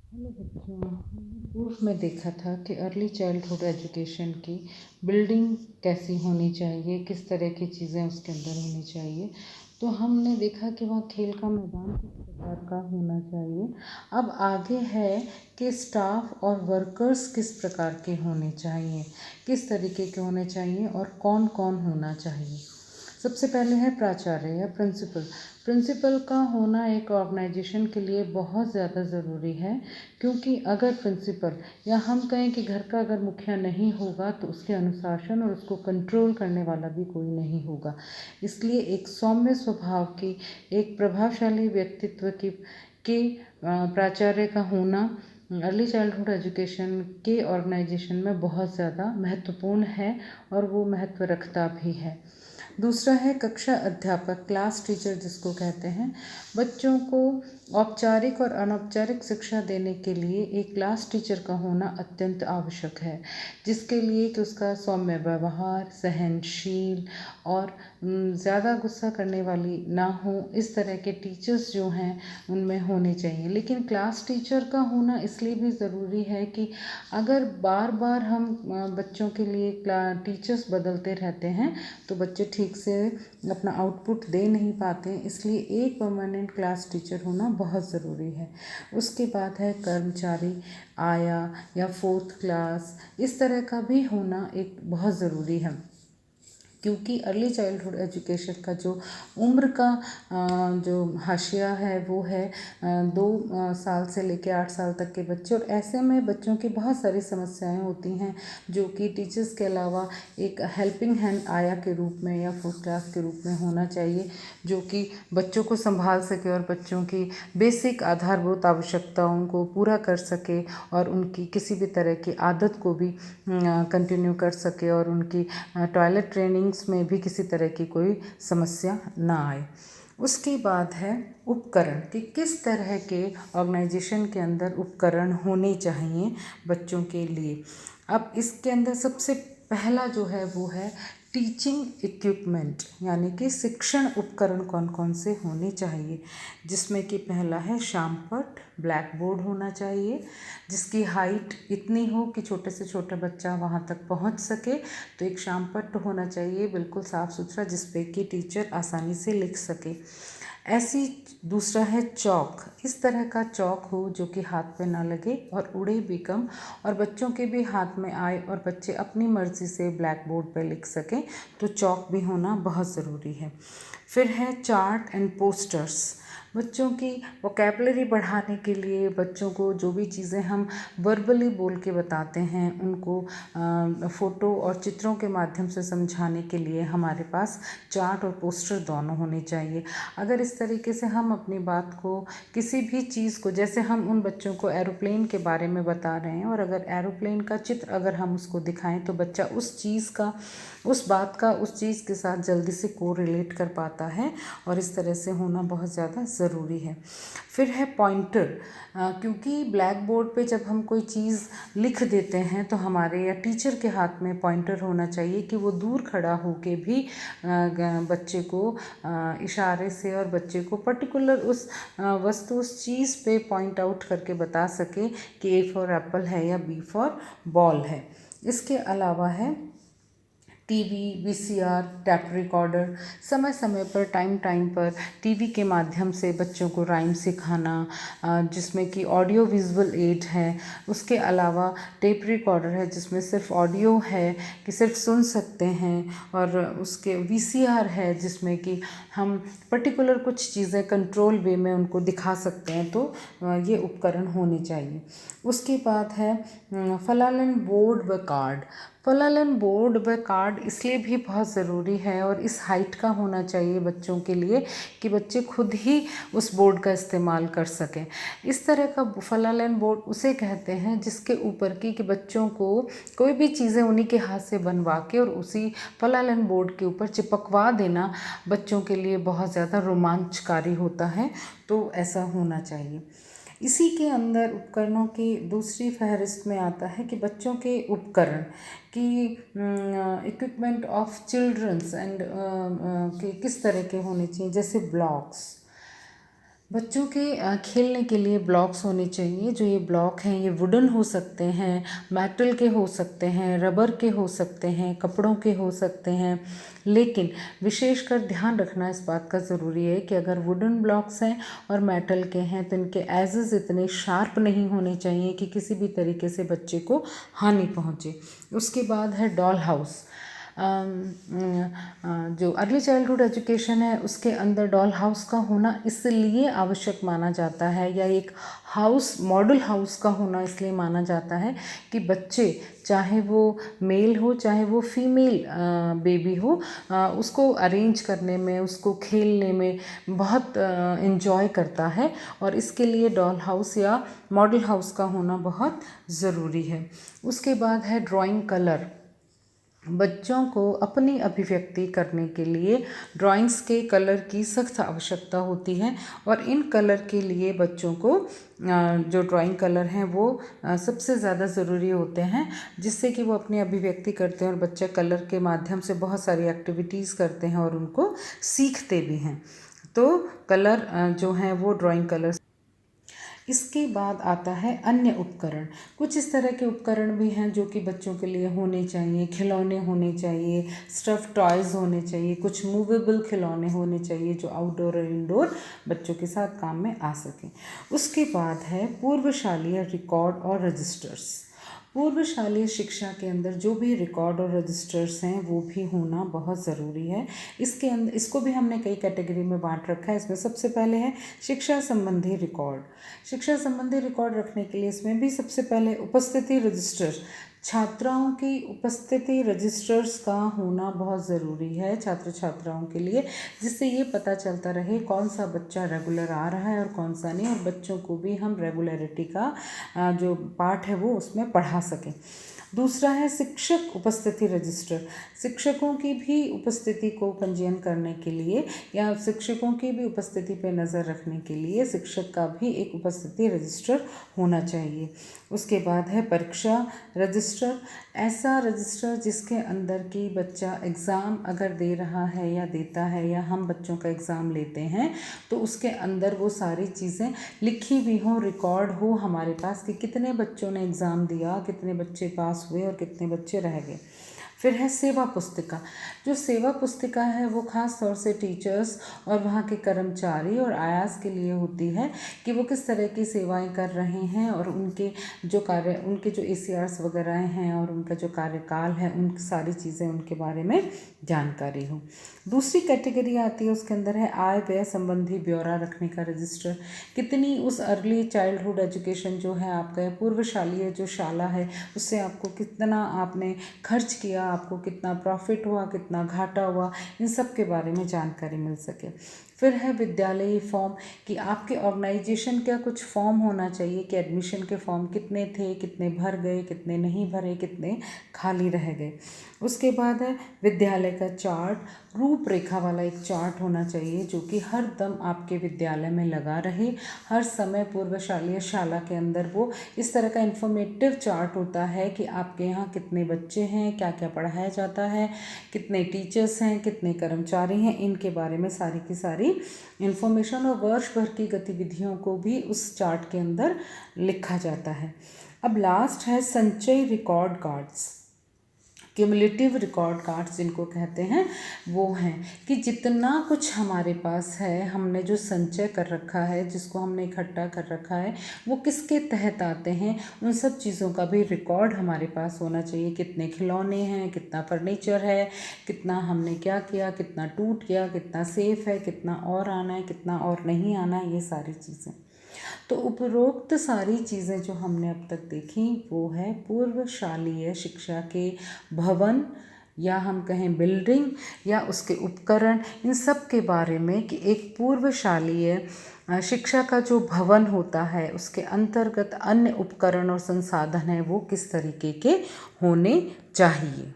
Hello बच्चों, हमने पूर्व में देखा था कि अर्ली चाइल्डहुड एजुकेशन की बिल्डिंग कैसी होनी चाहिए, किस तरह की चीज़ें उसके अंदर होनी चाहिए। तो हमने देखा कि वहाँ खेल का मैदान किस प्रकार का होना चाहिए। अब आगे है कि स्टाफ और वर्कर्स किस प्रकार के होने चाहिए, किस तरीके के होने चाहिए और कौन कौन होना चाहिए। सबसे पहले है प्राचार्य या प्रिंसिपल। प्रिंसिपल का होना एक ऑर्गेनाइजेशन के लिए बहुत ज़्यादा ज़रूरी है, क्योंकि अगर प्रिंसिपल या हम कहें कि घर का अगर मुखिया नहीं होगा तो उसके अनुशासन और उसको कंट्रोल करने वाला भी कोई नहीं होगा। इसलिए एक सौम्य स्वभाव की, एक प्रभावशाली व्यक्तित्व की प्राचार्य का होना अर्ली चाइल्डहुड एजुकेशन के ऑर्गेनाइजेशन में बहुत ज़्यादा महत्वपूर्ण है और वो महत्व रखता भी है। दूसरा है कक्षा अध्यापक, क्लास टीचर जिसको कहते हैं। बच्चों को औपचारिक और अनौपचारिक शिक्षा देने के लिए एक क्लास टीचर का होना अत्यंत आवश्यक है, जिसके लिए कि उसका सौम्य व्यवहार, सहनशील और ज़्यादा गुस्सा करने वाली ना हो, इस तरह के टीचर्स जो हैं उनमें होने चाहिए। लेकिन क्लास टीचर का होना इसलिए भी ज़रूरी है कि अगर बार बार हम बच्चों के लिए टीचर्स बदलते रहते हैं तो बच्चे ठीक से अपना आउटपुट दे नहीं पाते, इसलिए एक परमानेंट क्लास टीचर होना बहुत ज़रूरी है। उसके बाद है कर्मचारी, आया या फोर्थ क्लास, इस तरह का भी होना एक बहुत ज़रूरी है, क्योंकि अर्ली चाइल्डहुड एजुकेशन का जो उम्र का जो हाशिया है वो है 2 साल से लेकर 8 साल तक के बच्चे। और ऐसे में बच्चों की बहुत सारी समस्याएं होती हैं जो कि टीचर्स के अलावा एक हेल्पिंग हैंड आया के रूप में या फोर्थ क्लास के रूप में होना चाहिए, जो कि बच्चों को संभाल सके और बच्चों की बेसिक आधारभूत आवश्यकताओं को पूरा कर सके और उनकी किसी भी तरह की आदत को भी कंटिन्यू कर सके और उनकी टॉयलेट ट्रेनिंग्स में भी किसी तरह की कोई समस्या ना आए। उसके बाद है उपकरण, कि किस तरह के ऑर्गेनाइजेशन के अंदर उपकरण होने चाहिए बच्चों के लिए। अब इसके अंदर सबसे पहला जो है वो है टीचिंग इक्विपमेंट, यानी कि शिक्षण उपकरण कौन कौन से होने चाहिए, जिसमें कि पहला है शामपट, ब्लैक बोर्ड होना चाहिए जिसकी हाइट इतनी हो कि छोटे से छोटा बच्चा वहाँ तक पहुँच सके। तो एक शामपट होना चाहिए बिल्कुल साफ़ सुथरा, जिस पे कि टीचर आसानी से लिख सके। ऐसी दूसरा है चौक, इस तरह का चौक हो जो कि हाथ पे ना लगे और उड़े भी कम और बच्चों के भी हाथ में आए और बच्चे अपनी मर्ज़ी से ब्लैक बोर्ड पे लिख सकें, तो चौक भी होना बहुत ज़रूरी है। फिर है चार्ट एंड पोस्टर्स, बच्चों की वोकेबलरी बढ़ाने के लिए, बच्चों को जो भी चीज़ें हम वर्बली बोल के बताते हैं उनको फ़ोटो और चित्रों के माध्यम से समझाने के लिए हमारे पास चार्ट और पोस्टर दोनों होने चाहिए। अगर इस तरीके से हम अपनी बात को, किसी भी चीज़ को, जैसे हम उन बच्चों को एरोप्लेन के बारे में बता रहे हैं और अगर एरोप्लेन का चित्र अगर हम उसको दिखाएं तो बच्चा उस चीज़ का, उस बात का उस चीज़ के साथ जल्दी से कोरिलेट कर पाता है और इस तरह से होना बहुत ज़्यादा ज़रूरी है। फिर है पॉइंटर, क्योंकि ब्लैक बोर्ड पे जब हम कोई चीज़ लिख देते हैं तो हमारे या टीचर के हाथ में पॉइंटर होना चाहिए कि वो दूर खड़ा होके भी बच्चे को इशारे से और बच्चे को पर्टिकुलर उस वस्तु, उस चीज़ पे पॉइंट आउट करके बता सके कि ए फॉर एप्पल है या बी फॉर बॉल है। इसके अलावा है टीवी, वीसीआर, टैप रिकॉर्डर, समय समय पर, टाइम टाइम पर टीवी के माध्यम से बच्चों को राइम सिखाना, जिसमें कि ऑडियो विजुअल एड है। उसके अलावा टेप रिकॉर्डर है जिसमें सिर्फ ऑडियो है कि सिर्फ सुन सकते हैं, और उसके वीसीआर है जिसमें कि हम पर्टिकुलर कुछ चीज़ें कंट्रोल वे में उनको दिखा सकते हैं। तो ये उपकरण होने चाहिए। उसके बाद है फलालन बोर्ड व कार्ड। फलालन बोर्ड व कार्ड इसलिए भी बहुत ज़रूरी है और इस हाइट का होना चाहिए बच्चों के लिए कि बच्चे खुद ही उस बोर्ड का इस्तेमाल कर सकें। इस तरह का फलालन बोर्ड उसे कहते हैं जिसके ऊपर की कि बच्चों को कोई भी चीज़ें उन्हीं के हाथ से बनवा के और उसी फलालन बोर्ड के ऊपर चिपकवा देना बच्चों के लिए बहुत ज़्यादा रोमांचकारी होता है। तो ऐसा होना चाहिए। इसी के अंदर उपकरणों की दूसरी फहरिस्त में आता है कि बच्चों के उपकरण कि इक्विपमेंट ऑफ चिल्ड्रंस एंड कि किस तरह के होने चाहिए, जैसे ब्लॉक्स, बच्चों के खेलने के लिए ब्लॉक्स होने चाहिए। जो ये ब्लॉक हैं ये वुडन हो सकते हैं, मेटल के हो सकते हैं, रबर के हो सकते हैं, कपड़ों के हो सकते हैं। लेकिन विशेषकर ध्यान रखना इस बात का ज़रूरी है कि अगर वुडन ब्लॉक्स हैं और मेटल के हैं तो इनके एजेस इतने शार्प नहीं होने चाहिए कि किसी भी तरीके से बच्चे को हानि पहुँचे। उसके बाद है डॉल हाउस। जो अर्ली चाइल्डहुड एजुकेशन है उसके अंदर डॉल हाउस का होना इसलिए आवश्यक माना जाता है, या एक हाउस मॉडल हाउस का होना इसलिए माना जाता है कि बच्चे, चाहे वो मेल हो चाहे वो फीमेल बेबी हो, उसको अरेंज करने में, उसको खेलने में बहुत इन्जॉय करता है, और इसके लिए डॉल हाउस या मॉडल हाउस का होना बहुत ज़रूरी है। उसके बाद है ड्राइंग कलर। बच्चों को अपनी अभिव्यक्ति करने के लिए ड्राइंग्स के कलर की सख्त आवश्यकता होती है, और इन कलर के लिए बच्चों को जो ड्राइंग कलर हैं वो सबसे ज़्यादा ज़रूरी होते हैं, जिससे कि वो अपनी अभिव्यक्ति करते हैं और बच्चे कलर के माध्यम से बहुत सारी एक्टिविटीज़ करते हैं और उनको सीखते भी हैं। तो कलर जो हैं वो ड्राइंग कलर। इसके बाद आता है अन्य उपकरण। कुछ इस तरह के उपकरण भी हैं जो कि बच्चों के लिए होने चाहिए। खिलौने होने चाहिए, स्टफ़ टॉयज़ होने चाहिए, कुछ मूवेबल खिलौने होने चाहिए जो आउटडोर और इंडोर बच्चों के साथ काम में आ सकें। उसके बाद है पूर्वशालीय रिकॉर्ड और रजिस्टर्स। पूर्वशालीय शिक्षा के अंदर जो भी रिकॉर्ड और रजिस्टर्स हैं वो भी होना बहुत ज़रूरी है। इसके अंदर इसको भी हमने कई कैटेगरी में बांट रखा है। इसमें सबसे पहले है शिक्षा संबंधी रिकॉर्ड। शिक्षा संबंधी रिकॉर्ड रखने के लिए इसमें भी सबसे पहले उपस्थिति रजिस्टर, छात्राओं की उपस्थिति रजिस्टर्स का होना बहुत ज़रूरी है छात्र छात्राओं के लिए, जिससे ये पता चलता रहे कौन सा बच्चा रेगुलर आ रहा है और कौन सा नहीं, और बच्चों को भी हम रेगुलरिटी का जो पाठ है वो उसमें पढ़ा सकें। दूसरा है शिक्षक उपस्थिति रजिस्टर। शिक्षकों की भी उपस्थिति को पंजीयन करने के लिए या शिक्षकों की भी उपस्थिति पर नज़र रखने के लिए शिक्षक का भी एक उपस्थिति रजिस्टर होना चाहिए। उसके बाद है परीक्षा रजिस्टर। ऐसा रजिस्टर जिसके अंदर कि बच्चा एग्ज़ाम अगर दे रहा है या देता है, या हम बच्चों का एग्ज़ाम लेते हैं, तो उसके अंदर वो सारी चीज़ें लिखी हुई हों, रिकॉर्ड हो हमारे पास कि कितने बच्चों ने एग्ज़ाम दिया, कितने बच्चे पास हुए और कितने बच्चे रह गए। फिर है सेवा पुस्तिका। जो सेवा पुस्तिका है वो ख़ास तौर से टीचर्स और वहाँ के कर्मचारी और आयास के लिए होती है कि वो किस तरह की सेवाएं कर रहे हैं, और उनके जो ACRs वगैरह हैं और उनका जो कार्यकाल है, उन सारी चीज़ें उनके बारे में जानकारी हो। दूसरी कैटेगरी आती है, उसके अंदर है आय व्यय संबंधी ब्यौरा रखने का रजिस्टर। कितनी उस अर्ली चाइल्डहुड एजुकेशन जो है आपका पूर्वशालीय जो शाला है उससे आपको कितना आपने खर्च किया, आपको कितना प्रॉफिट हुआ, कितना घाटा हुआ, इन सब के बारे में जानकारी मिल सके। फिर है विद्यालयी फॉर्म कि आपके ऑर्गेनाइजेशन का कुछ फॉर्म होना चाहिए कि एडमिशन के फॉर्म कितने थे, कितने भर गए, कितने नहीं भरे, कितने खाली रह गए। उसके बाद है विद्यालय का चार्ट। रूपरेखा वाला एक चार्ट होना चाहिए जो कि हर दम आपके विद्यालय में लगा रहे। हर समय पूर्वशालीय शाला के अंदर वो इस तरह का इन्फॉर्मेटिव चार्ट होता है कि आपके यहाँ कितने बच्चे हैं, क्या क्या पढ़ाया जाता है, कितने टीचर्स हैं, कितने कर्मचारी हैं, इनके बारे में सारी की सारी इन्फॉर्मेशन और वर्ष भर की गतिविधियों को भी उस चार्ट के अंदर लिखा जाता है। अब लास्ट है संचय record cards. Cumulative record cards जिनको कहते हैं वो हैं कि जितना कुछ हमारे पास है, हमने जो संचय कर रखा है, जिसको हमने इकट्ठा कर रखा है, वो किसके तहत आते हैं, उन सब चीज़ों का भी रिकॉर्ड हमारे पास होना चाहिए। कितने खिलौने हैं, कितना फर्नीचर है, कितना हमने क्या किया, कितना टूट गया, कितना सेफ है, कितना और आना है, कितना और नहीं आना है, ये सारी चीज़ें। तो उपरोक्त सारी चीज़ें जो हमने अब तक देखी वो है पूर्वशालीय शिक्षा के भवन, या हम कहें बिल्डिंग, या उसके उपकरण, इन सब के बारे में कि एक पूर्वशालीय शिक्षा का जो भवन होता है उसके अंतर्गत अन्य उपकरण और संसाधन हैं वो किस तरीके के होने चाहिए।